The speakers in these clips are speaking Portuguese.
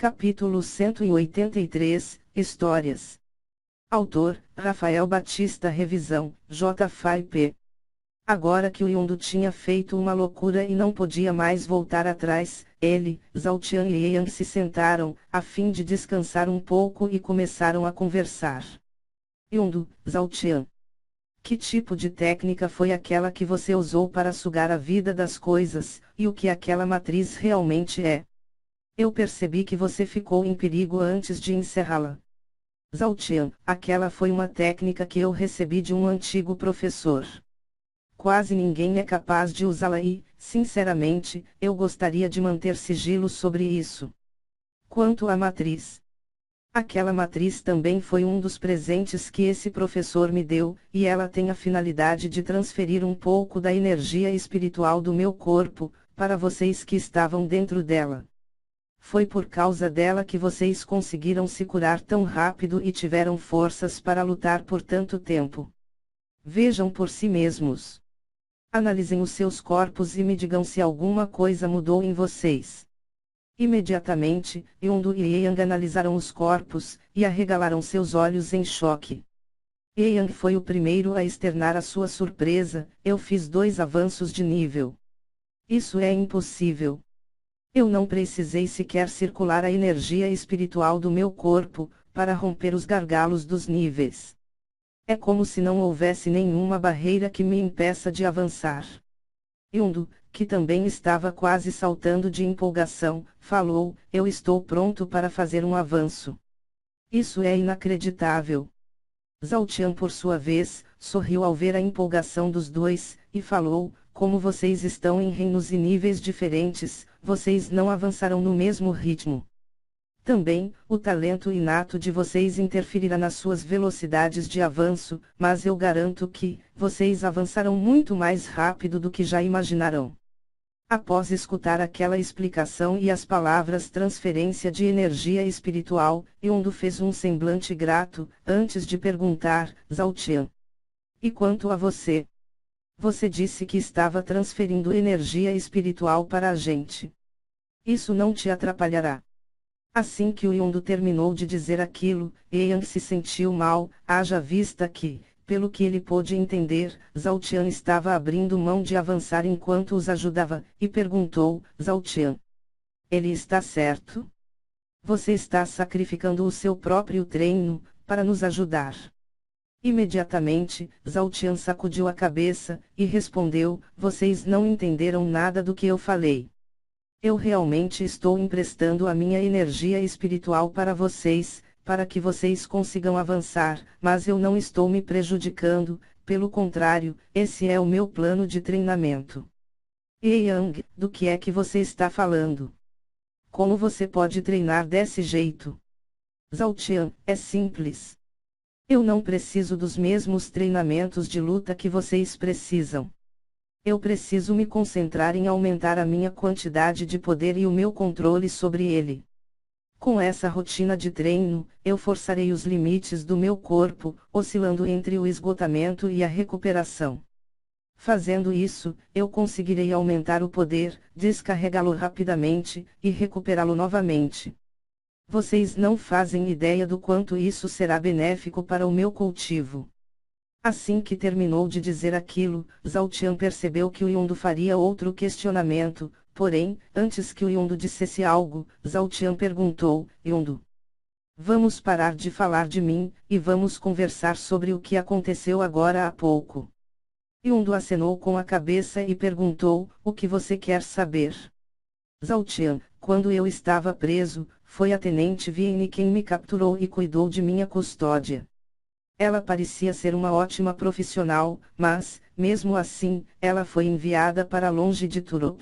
Capítulo 183, Histórias. Autor, Rafael Batista. Revisão, J.F.P. Agora que o Yondu tinha feito uma loucura e não podia mais voltar atrás, ele, Zhao Tian e Yang se sentaram, a fim de descansar um pouco e começaram a conversar. Yondu, Zhao Tian. Que tipo de técnica foi aquela que você usou para sugar a vida das coisas, e o que aquela matriz realmente é? Eu percebi que você ficou em perigo antes de encerrá-la. Zhao Tian, aquela foi uma técnica que eu recebi de um antigo professor. Quase ninguém é capaz de usá-la e, sinceramente, eu gostaria de manter sigilo sobre isso. Quanto à matriz. Aquela matriz também foi um dos presentes que esse professor me deu, e ela tem a finalidade de transferir um pouco da energia espiritual do meu corpo, para vocês que estavam dentro dela. Foi por causa dela que vocês conseguiram se curar tão rápido e tiveram forças para lutar por tanto tempo. Vejam por si mesmos. Analisem os seus corpos e me digam se alguma coisa mudou em vocês. Imediatamente, Yondu e Yang analisaram os corpos, e arregalaram seus olhos em choque. Yang foi o primeiro a externar a sua surpresa: eu fiz 2 avanços de nível. Isso é impossível. Eu não precisei sequer circular a energia espiritual do meu corpo, para romper os gargalos dos níveis. É como se não houvesse nenhuma barreira que me impeça de avançar. Yondu, que também estava quase saltando de empolgação, falou: eu estou pronto para fazer um avanço. Isso é inacreditável. Zhao Tian, por sua vez, sorriu ao ver a empolgação dos dois, e falou: como vocês estão em reinos e níveis diferentes, vocês não avançarão no mesmo ritmo. Também, o talento inato de vocês interferirá nas suas velocidades de avanço, mas eu garanto que, vocês avançarão muito mais rápido do que já imaginarão. Após escutar aquela explicação e as palavras transferência de energia espiritual, Yondu fez um semblante grato, antes de perguntar: Zhao Tian. E quanto a você? Você disse que estava transferindo energia espiritual para a gente. Isso não te atrapalhará. Assim que o Yondu terminou de dizer aquilo, Yang se sentiu mal, haja vista que, pelo que ele pôde entender, Zhao Tian estava abrindo mão de avançar enquanto os ajudava, e perguntou: Zhao Tian. Ele está certo? Você está sacrificando o seu próprio treino, para nos ajudar. Imediatamente, Zhao Tian sacudiu a cabeça, e respondeu: vocês não entenderam nada do que eu falei. Eu realmente estou emprestando a minha energia espiritual para vocês, para que vocês consigam avançar, mas eu não estou me prejudicando, pelo contrário, esse é o meu plano de treinamento. Yang, do que é que você está falando? Como você pode treinar desse jeito? Zhao Tian, é simples. Eu não preciso dos mesmos treinamentos de luta que vocês precisam. Eu preciso me concentrar em aumentar a minha quantidade de poder e o meu controle sobre ele. Com essa rotina de treino, eu forçarei os limites do meu corpo, oscilando entre o esgotamento e a recuperação. Fazendo isso, eu conseguirei aumentar o poder, descarregá-lo rapidamente, e recuperá-lo novamente. Vocês não fazem ideia do quanto isso será benéfico para o meu cultivo. Assim que terminou de dizer aquilo, Zhao Tian percebeu que o Yondu faria outro questionamento, porém, antes que o Yondu dissesse algo, Zhao Tian perguntou: Yondu, vamos parar de falar de mim, e vamos conversar sobre o que aconteceu agora há pouco. Yondu acenou com a cabeça e perguntou: o que você quer saber? Zhao Tian, quando eu estava preso, foi a Tenente Vienne quem me capturou e cuidou de minha custódia. Ela parecia ser uma ótima profissional, mas, mesmo assim, ela foi enviada para longe de Turop.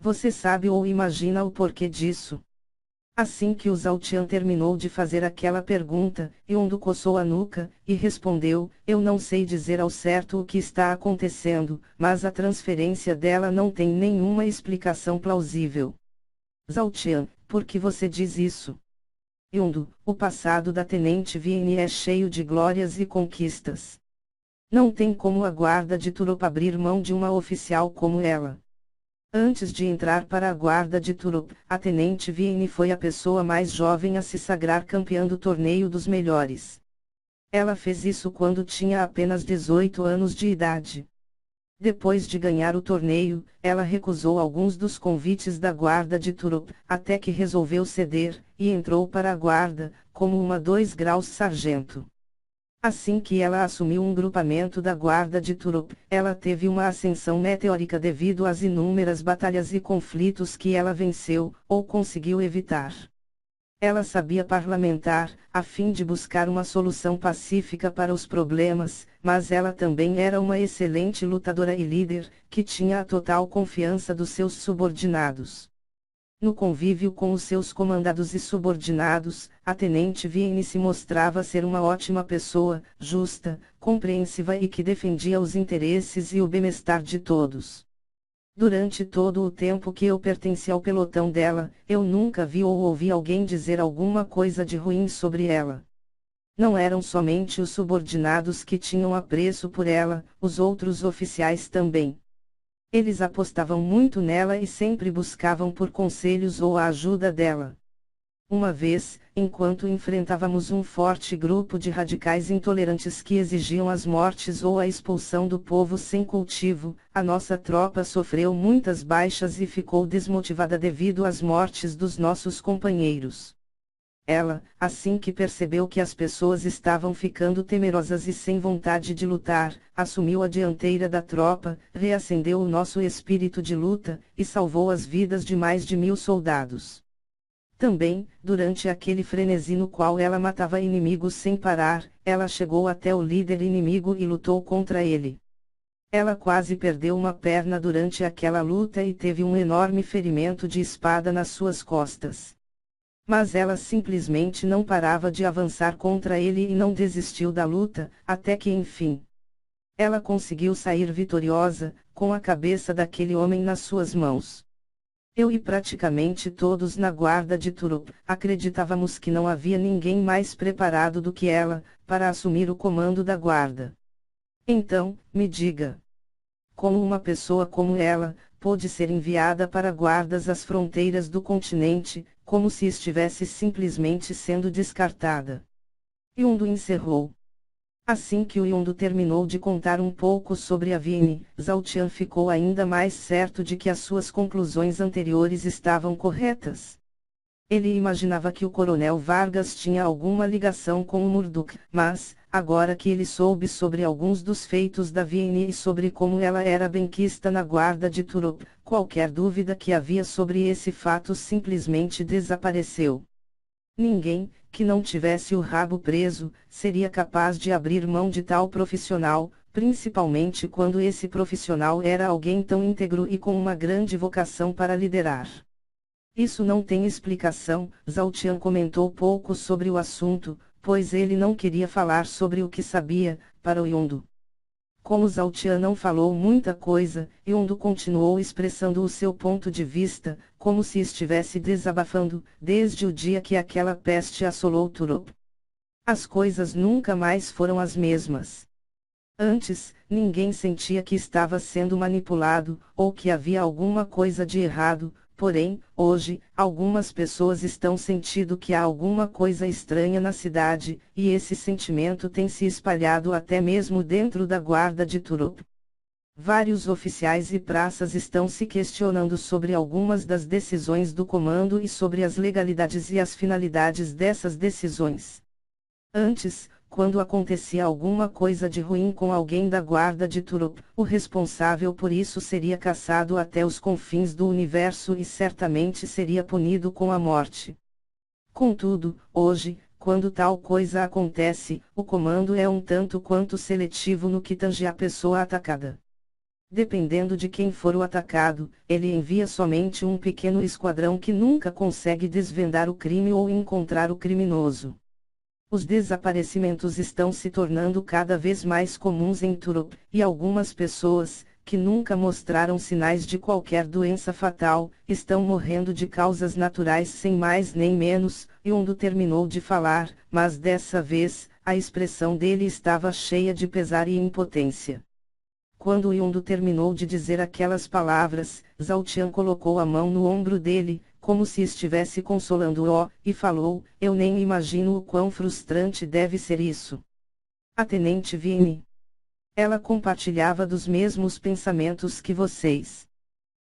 Você sabe ou imagina o porquê disso? Assim que o Zhao Tian terminou de fazer aquela pergunta, Yondu coçou a nuca, e respondeu: eu não sei dizer ao certo o que está acontecendo, mas a transferência dela não tem nenhuma explicação plausível. Zhao Tian, por que você diz isso? Yondu, o passado da Tenente Vienne é cheio de glórias e conquistas. Não tem como a guarda de Turop abrir mão de uma oficial como ela. Antes de entrar para a guarda de Turup, a Tenente Vienne foi a pessoa mais jovem a se sagrar campeã do torneio dos melhores. Ela fez isso quando tinha apenas 18 anos de idade. Depois de ganhar o torneio, ela recusou alguns dos convites da guarda de Turup, até que resolveu ceder, e entrou para a guarda, como uma 2 graus sargento. Assim que ela assumiu um grupamento da guarda de Turup, ela teve uma ascensão meteórica devido às inúmeras batalhas e conflitos que ela venceu, ou conseguiu evitar. Ela sabia parlamentar, a fim de buscar uma solução pacífica para os problemas, mas ela também era uma excelente lutadora e líder, que tinha a total confiança dos seus subordinados. No convívio com os seus comandados e subordinados, a Tenente Vienne se mostrava ser uma ótima pessoa, justa, compreensiva e que defendia os interesses e o bem-estar de todos. Durante todo o tempo que eu pertenci ao pelotão dela, eu nunca vi ou ouvi alguém dizer alguma coisa de ruim sobre ela. Não eram somente os subordinados que tinham apreço por ela, os outros oficiais também. Eles apostavam muito nela e sempre buscavam por conselhos ou a ajuda dela. Uma vez, enquanto enfrentávamos um forte grupo de radicais intolerantes que exigiam as mortes ou a expulsão do povo sem cultivo, a nossa tropa sofreu muitas baixas e ficou desmotivada devido às mortes dos nossos companheiros. Ela, assim que percebeu que as pessoas estavam ficando temerosas e sem vontade de lutar, assumiu a dianteira da tropa, reacendeu o nosso espírito de luta, e salvou as vidas de mais de 1000 soldados. Também, durante aquele frenesi no qual ela matava inimigos sem parar, ela chegou até o líder inimigo e lutou contra ele. Ela quase perdeu uma perna durante aquela luta e teve um enorme ferimento de espada nas suas costas. Mas ela simplesmente não parava de avançar contra ele e não desistiu da luta, até que enfim. Ela conseguiu sair vitoriosa, com a cabeça daquele homem nas suas mãos. Eu e praticamente todos na guarda de Turup, acreditávamos que não havia ninguém mais preparado do que ela, para assumir o comando da guarda. Então, me diga. Como uma pessoa como ela, pôde ser enviada para guardas às fronteiras do continente, como se estivesse simplesmente sendo descartada? Yondu encerrou. Assim que o Yondu terminou de contar um pouco sobre a Vienne, Zhao Tian ficou ainda mais certo de que as suas conclusões anteriores estavam corretas. Ele imaginava que o Coronel Vargas tinha alguma ligação com o Murdoch, mas, agora que ele soube sobre alguns dos feitos da Vienne e sobre como ela era benquista na guarda de Turup, qualquer dúvida que havia sobre esse fato simplesmente desapareceu. Ninguém, que não tivesse o rabo preso, seria capaz de abrir mão de tal profissional, principalmente quando esse profissional era alguém tão íntegro e com uma grande vocação para liderar. Isso não tem explicação, Zhao Tian comentou pouco sobre o assunto, pois ele não queria falar sobre o que sabia, para o Yondu. Como Zhao Tian não falou muita coisa, Yondu continuou expressando o seu ponto de vista, como se estivesse desabafando, desde o dia que aquela peste assolou Turup. As coisas nunca mais foram as mesmas. Antes, ninguém sentia que estava sendo manipulado, ou que havia alguma coisa de errado. Porém, hoje, algumas pessoas estão sentindo que há alguma coisa estranha na cidade, e esse sentimento tem se espalhado até mesmo dentro da guarda de Turup. Vários oficiais e praças estão se questionando sobre algumas das decisões do comando e sobre as legalidades e as finalidades dessas decisões. Antes, quando acontecia alguma coisa de ruim com alguém da guarda de Turup, o responsável por isso seria caçado até os confins do universo e certamente seria punido com a morte. Contudo, hoje, quando tal coisa acontece, o comando é um tanto quanto seletivo no que tange à pessoa atacada. Dependendo de quem for o atacado, ele envia somente um pequeno esquadrão que nunca consegue desvendar o crime ou encontrar o criminoso. Os desaparecimentos estão se tornando cada vez mais comuns em Turup, e algumas pessoas, que nunca mostraram sinais de qualquer doença fatal, estão morrendo de causas naturais sem mais nem menos. Yondu terminou de falar, mas dessa vez, a expressão dele estava cheia de pesar e impotência. Quando Yondu terminou de dizer aquelas palavras, Zhao Tian colocou a mão no ombro dele, como se estivesse consolando-o, e falou: eu nem imagino o quão frustrante deve ser isso. A Tenente Vini. Ela compartilhava dos mesmos pensamentos que vocês.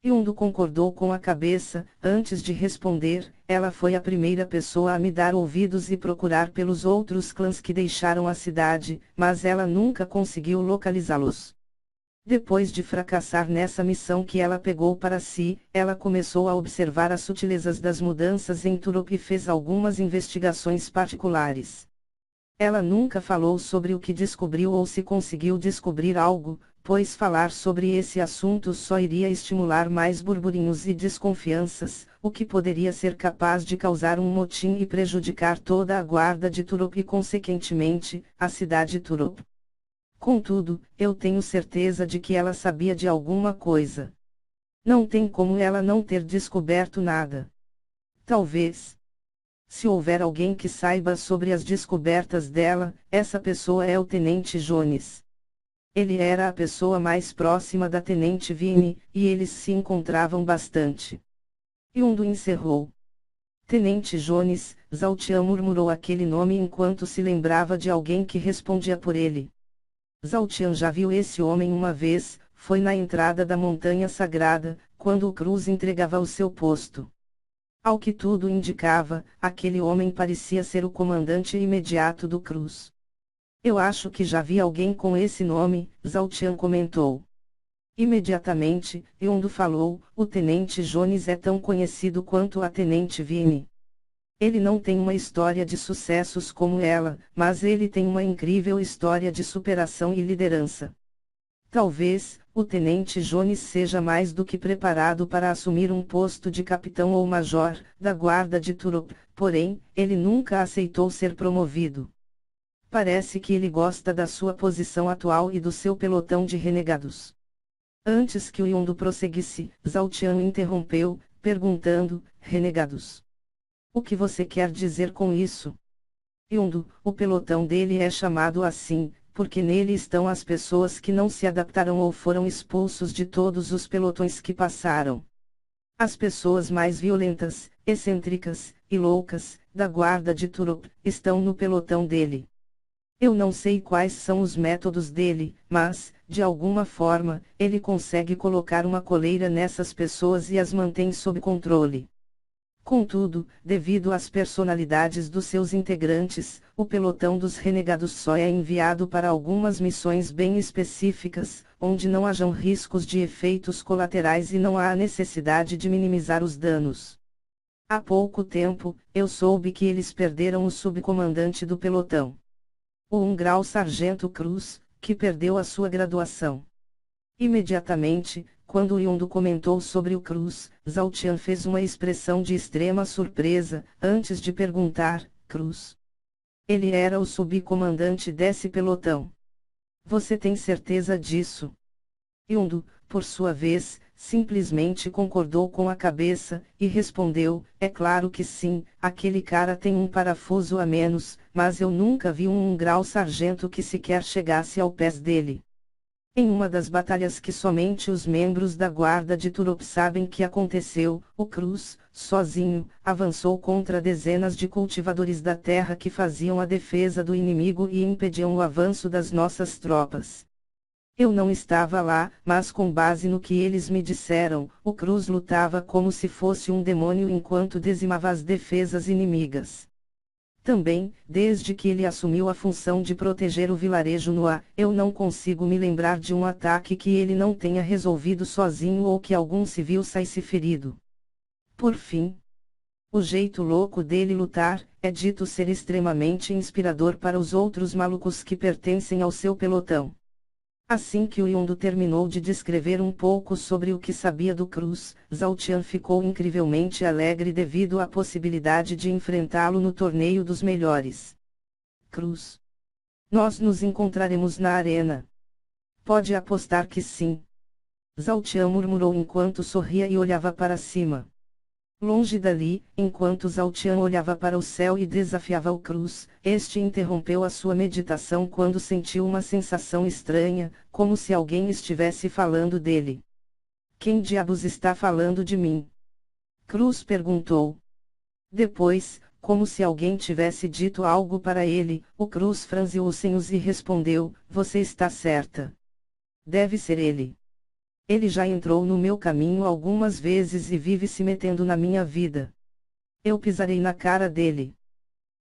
Yondu concordou com a cabeça. Antes de responder, ela foi a primeira pessoa a me dar ouvidos e procurar pelos outros clãs que deixaram a cidade, mas ela nunca conseguiu localizá-los. Depois de fracassar nessa missão que ela pegou para si, ela começou a observar as sutilezas das mudanças em Turop e fez algumas investigações particulares. Ela nunca falou sobre o que descobriu ou se conseguiu descobrir algo, pois falar sobre esse assunto só iria estimular mais burburinhos e desconfianças, o que poderia ser capaz de causar um motim e prejudicar toda a guarda de Turop e consequentemente, a cidade Turop. Contudo, eu tenho certeza de que ela sabia de alguma coisa. Não tem como ela não ter descoberto nada. Talvez. Se houver alguém que saiba sobre as descobertas dela, essa pessoa é o Tenente Jones. Ele era a pessoa mais próxima da Tenente Vini, e eles se encontravam bastante. Yondu encerrou. Tenente Jones, Zhao Tian murmurou aquele nome enquanto se lembrava de alguém que respondia por ele. Zhao Tian já viu esse homem uma vez, foi na entrada da Montanha Sagrada, quando o Cruz entregava o seu posto. Ao que tudo indicava, aquele homem parecia ser o comandante imediato do Cruz. Eu acho que já vi alguém com esse nome, Zhao Tian comentou. Imediatamente, Yondu falou: o Tenente Jones é tão conhecido quanto a Tenente Vini. Ele não tem uma história de sucessos como ela, mas ele tem uma incrível história de superação e liderança. Talvez, o Tenente Jones seja mais do que preparado para assumir um posto de capitão ou major, da guarda de Turop, porém, ele nunca aceitou ser promovido. Parece que ele gosta da sua posição atual e do seu pelotão de renegados. Antes que o Yondu prosseguisse, Zhao Tian interrompeu, perguntando: renegados? O que você quer dizer com isso? Yondu, o pelotão dele é chamado assim, porque nele estão as pessoas que não se adaptaram ou foram expulsos de todos os pelotões que passaram. As pessoas mais violentas, excêntricas e loucas da guarda de Turop estão no pelotão dele. Eu não sei quais são os métodos dele, mas, de alguma forma, ele consegue colocar uma coleira nessas pessoas e as mantém sob controle. Contudo, devido às personalidades dos seus integrantes, o pelotão dos renegados só é enviado para algumas missões bem específicas, onde não hajam riscos de efeitos colaterais e não há a necessidade de minimizar os danos. Há pouco tempo, eu soube que eles perderam o subcomandante do pelotão. O 1º Sargento Cruz, que perdeu a sua graduação. Imediatamente, quando Yondu comentou sobre o Cruz, Zhao Tian fez uma expressão de extrema surpresa, antes de perguntar: Cruz? Ele era o subcomandante desse pelotão. Você tem certeza disso? Yondu, por sua vez, simplesmente concordou com a cabeça, e respondeu: é claro que sim, aquele cara tem um parafuso a menos, mas eu nunca vi um 1º sargento que sequer chegasse ao pés dele. Em uma das batalhas que somente os membros da guarda de Turop sabem que aconteceu, o Cruz, sozinho, avançou contra dezenas de cultivadores da terra que faziam a defesa do inimigo e impediam o avanço das nossas tropas. Eu não estava lá, mas com base no que eles me disseram, o Cruz lutava como se fosse um demônio enquanto dizimava as defesas inimigas. Também, desde que ele assumiu a função de proteger o vilarejo Noa, eu não consigo me lembrar de um ataque que ele não tenha resolvido sozinho ou que algum civil saísse ferido. Por fim, o jeito louco dele lutar, é dito ser extremamente inspirador para os outros malucos que pertencem ao seu pelotão. Assim que o Yondu terminou de descrever um pouco sobre o que sabia do Cruz, Zhao Tian ficou incrivelmente alegre devido à possibilidade de enfrentá-lo no torneio dos melhores. Cruz. Nós nos encontraremos na arena. Pode apostar que sim. Zhao Tian murmurou enquanto sorria e olhava para cima. Longe dali, enquanto Zaltian olhava para o céu e desafiava o Cruz, este interrompeu a sua meditação quando sentiu uma sensação estranha, como se alguém estivesse falando dele. Quem diabos está falando de mim? Cruz perguntou. Depois, como se alguém tivesse dito algo para ele, o Cruz franziu os senhos e respondeu: Você está certa. Deve ser ele. Ele já entrou no meu caminho algumas vezes e vive se metendo na minha vida. Eu pisarei na cara dele.